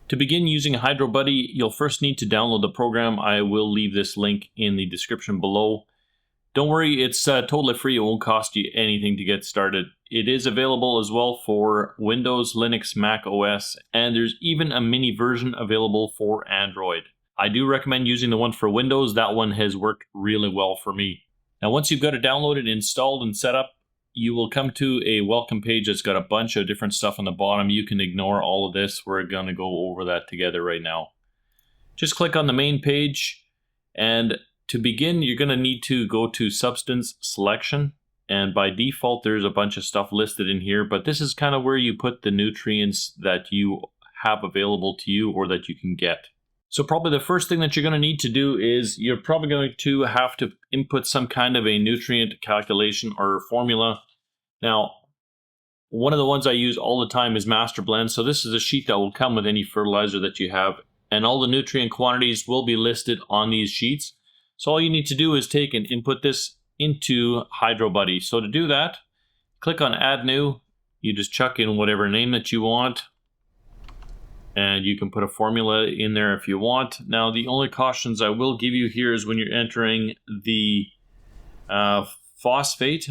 To begin using HydroBuddy, you'll first need to download the program. I will leave this link in the description below. Don't worry, it's totally free. It won't cost you anything to get started. It is available as well for Windows, Linux, Mac OS, and there's even a mini version available for Android. I do recommend using the one for Windows. That one has worked really well for me. Now, once you've got it downloaded, installed, and set up, you will come to a welcome page that's got a bunch of different stuff on the bottom. You can ignore all of this. We're going to go over that together right now. Just click on the main page, and to begin, you're going to need to go to Substance Selection, and by default, there's a bunch of stuff listed in here, but this is kind of where you put the nutrients that you have available to you or that you can get. So probably the first thing that you're going to need to do is you're probably going to have to input some kind of a nutrient calculation or formula. Now, one of the ones I use all the time is Master Blend. So this is a sheet that will come with any fertilizer that you have, and all the nutrient quantities will be listed on these sheets. So all you need to do is take and input this into HydroBuddy. So to do that, click on Add New. You just chuck in whatever name that you want, and you can put a formula in there if you want. Now, the only cautions I will give you here is when you're entering the phosphate,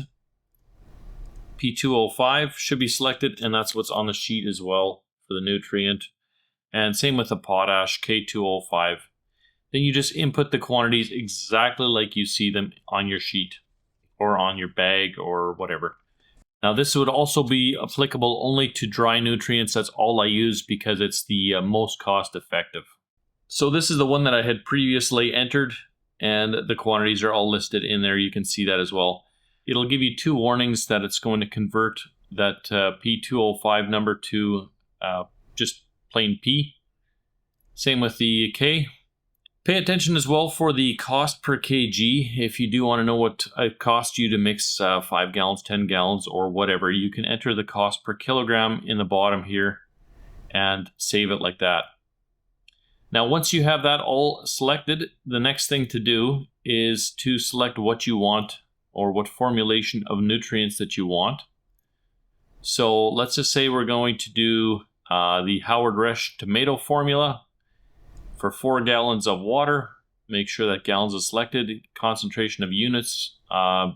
P2O5 should be selected, and that's what's on the sheet as well for the nutrient. And same with the potash, K2O5. Then you just input the quantities exactly like you see them on your sheet or on your bag or whatever. Now, this would also be applicable only to dry nutrients. That's all I use because it's the most cost effective. So this is the one that I had previously entered, and the quantities are all listed in there. You can see that as well. It'll give you two warnings that it's going to convert that P2O5 number to just plain P. Same with the K. Pay attention as well for the cost per kg. If you do want to know what it costs you to mix 5 gallons, 10 gallons, or whatever, you can enter the cost per kilogram in the bottom here and save it like that. Now, once you have that all selected, the next thing to do is to select what you want or what formulation of nutrients that you want. So let's just say we're going to do the Howard Resch tomato formula. For 4 gallons of water, make sure that gallons is selected. Concentration of units, I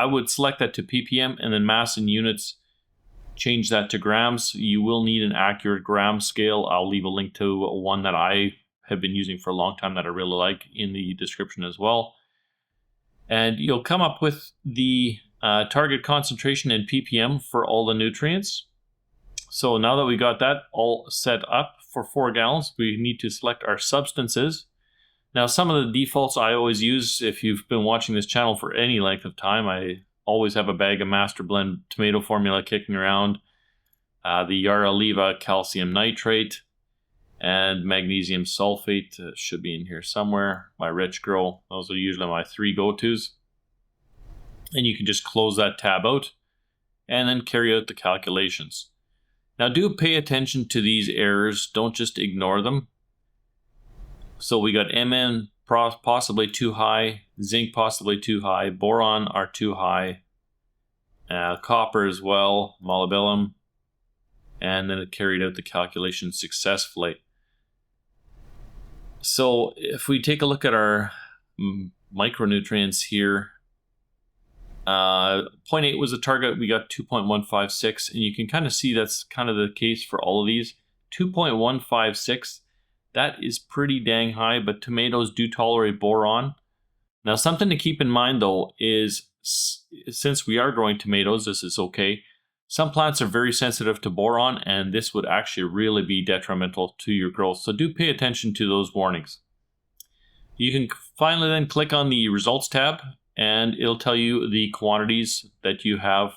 would select that to ppm, and then mass in units, change that to grams. You will need an accurate gram scale. I'll leave a link to one that I have been using for a long time that I really like in the description as well. And you'll come up with the target concentration in ppm for all the nutrients. So now that we got that all set up for 4 gallons, we need to select our substances. Now, some of the defaults I always use, if you've been watching this channel for any length of time, I always have a bag of Master Blend tomato formula kicking around, the Yara Leva calcium nitrate, and magnesium sulfate should be in here somewhere. My Rich Grow, those are usually my 3 go-tos. And you can just close that tab out and then carry out the calculations. Now, do pay attention to these errors. Don't just ignore them. So we got Mn possibly too high, zinc possibly too high, boron are too high, copper as well, molybdenum, and then it carried out the calculation successfully. So if we take a look at our micronutrients here, 0.8 was the target. We got 2.156, and you can kind of see that's kind of the case for all of these. 2.156, that is pretty dang high, but tomatoes do tolerate boron. Now, something to keep in mind though is, since we are growing tomatoes, this is okay. Some plants are very sensitive to boron, and this would actually really be detrimental to your growth. So do pay attention to those warnings. You can finally then click on the Results tab, and it'll tell you the quantities that you have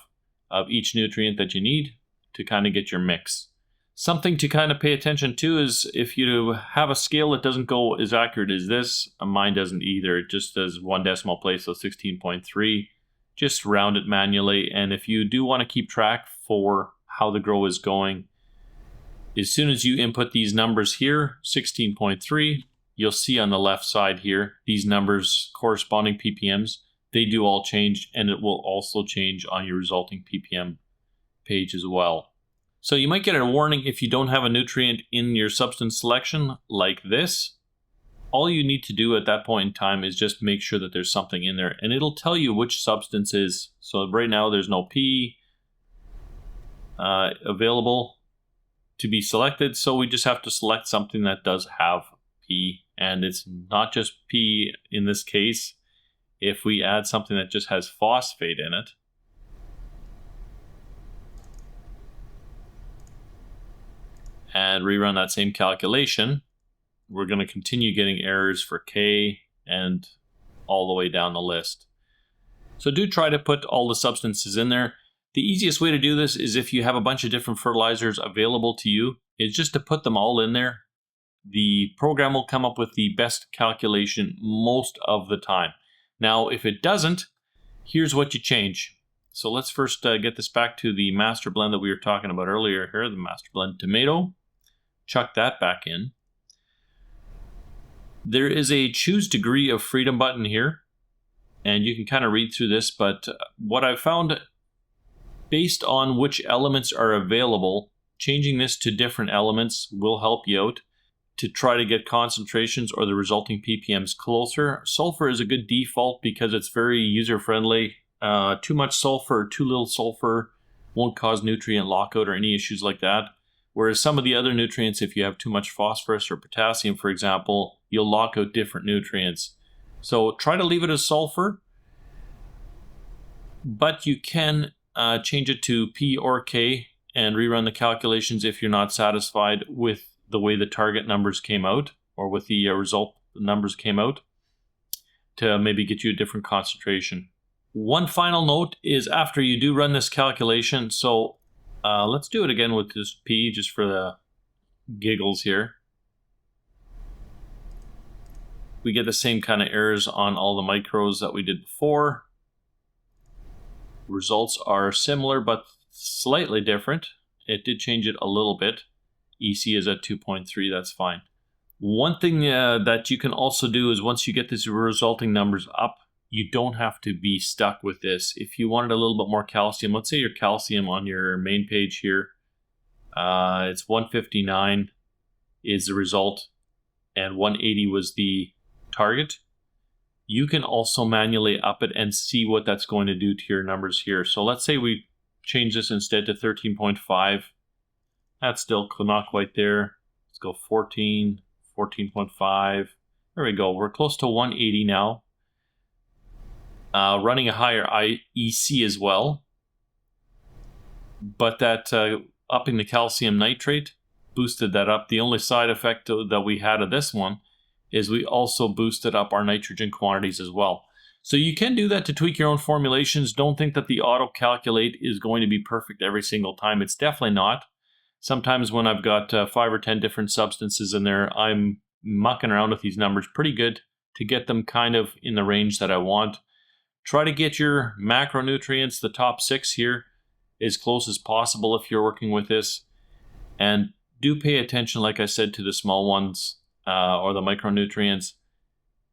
of each nutrient that you need to kind of get your mix. Something to kind of pay attention to is if you have a scale that doesn't go as accurate as this, mine doesn't either. It just does 1 decimal place, so 16.3. Just round it manually, and if you do want to keep track for how the grow is going, as soon as you input these numbers here, 16.3, you'll see on the left side here, these numbers corresponding ppms, they do all change, and it will also change on your resulting ppm page as well. So you might get a warning if you don't have a nutrient in your substance selection like this. All you need to do at that point in time is just make sure that there's something in there, and it'll tell you which substance is. So right now there's no P available to be selected, so we just have to select something that does have P, and it's not just P in this case. If we add something that just has phosphate in it, and rerun that same calculation, we're going to continue getting errors for K and all the way down the list. So do try to put all the substances in there. The easiest way to do this is if you have a bunch of different fertilizers available to you, is just to put them all in there. The program will come up with the best calculation most of the time. Now, if it doesn't, here's what you change. So let's first get this back to the master blend that we were talking about earlier here, the master blend tomato. Chuck that back in. There is a choose degree of freedom button here, and you can kind of read through this, but what I've found, based on which elements are available, changing this to different elements will help you out to try to get concentrations or the resulting ppms closer. Sulfur is a good default because it's very user-friendly. Too much sulfur or too little sulfur won't cause nutrient lockout or any issues like that. Whereas some of the other nutrients, if you have too much phosphorus or potassium, for example, you'll lock out different nutrients. So try to leave it as sulfur, but you can change it to P or K and rerun the calculations if you're not satisfied with the way the target numbers came out, or with the result numbers came out, to maybe get you a different concentration. One final note is after you do run this calculation, so let's do it again with this P just for the giggles here. We get the same kind of errors on all the micros that we did before. Results are similar but slightly different. It did change it a little bit. EC is at 2.3, that's fine. One thing that you can also do is once you get these resulting numbers up, you don't have to be stuck with this. If you wanted a little bit more calcium, let's say your calcium on your main page here, it's 159 is the result, and 180 was the target. You can also manually up it and see what that's going to do to your numbers here. So let's say we change this instead to 13.5. That's still not quite there. Let's go 14, 14.5. There we go. We're close to 180 now. Running a higher IEC as well. But that upping the calcium nitrate boosted that up. The only side effect that we had of this one is we also boosted up our nitrogen quantities as well. So you can do that to tweak your own formulations. Don't think that the auto calculate is going to be perfect every single time. It's definitely not. Sometimes when I've got 5 or 10 different substances in there, I'm mucking around with these numbers pretty good to get them kind of in the range that I want. Try to get your macronutrients, the top 6 here, as close as possible if you're working with this. And do pay attention, like I said, to the small ones or the micronutrients.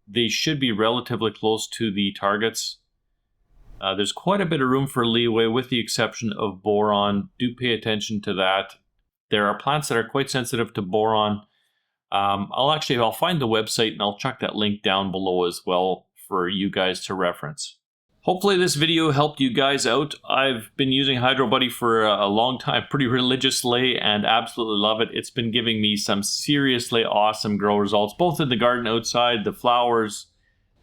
They should be relatively close to the targets. There's quite a bit of room for leeway with the exception of boron. Do pay attention to that. There are plants that are quite sensitive to boron. I'll find the website and I'll chuck that link down below as well for you guys to reference. Hopefully this video helped you guys out. I've been using HydroBuddy for a long time, pretty religiously, and absolutely love it. It's been giving me some seriously awesome grow results, both in the garden outside, the flowers,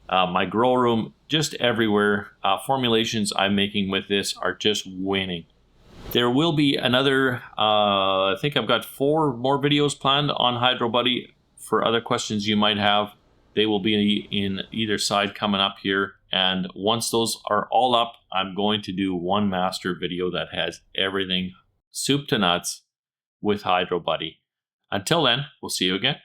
my grow room, just everywhere. Formulations I'm making with this are just winning. There will be another, I think I've got 4 more videos planned on HydroBuddy for other questions you might have. They will be in either side coming up here. And once those are all up, I'm going to do one master video that has everything soup to nuts with HydroBuddy. Until then, we'll see you again.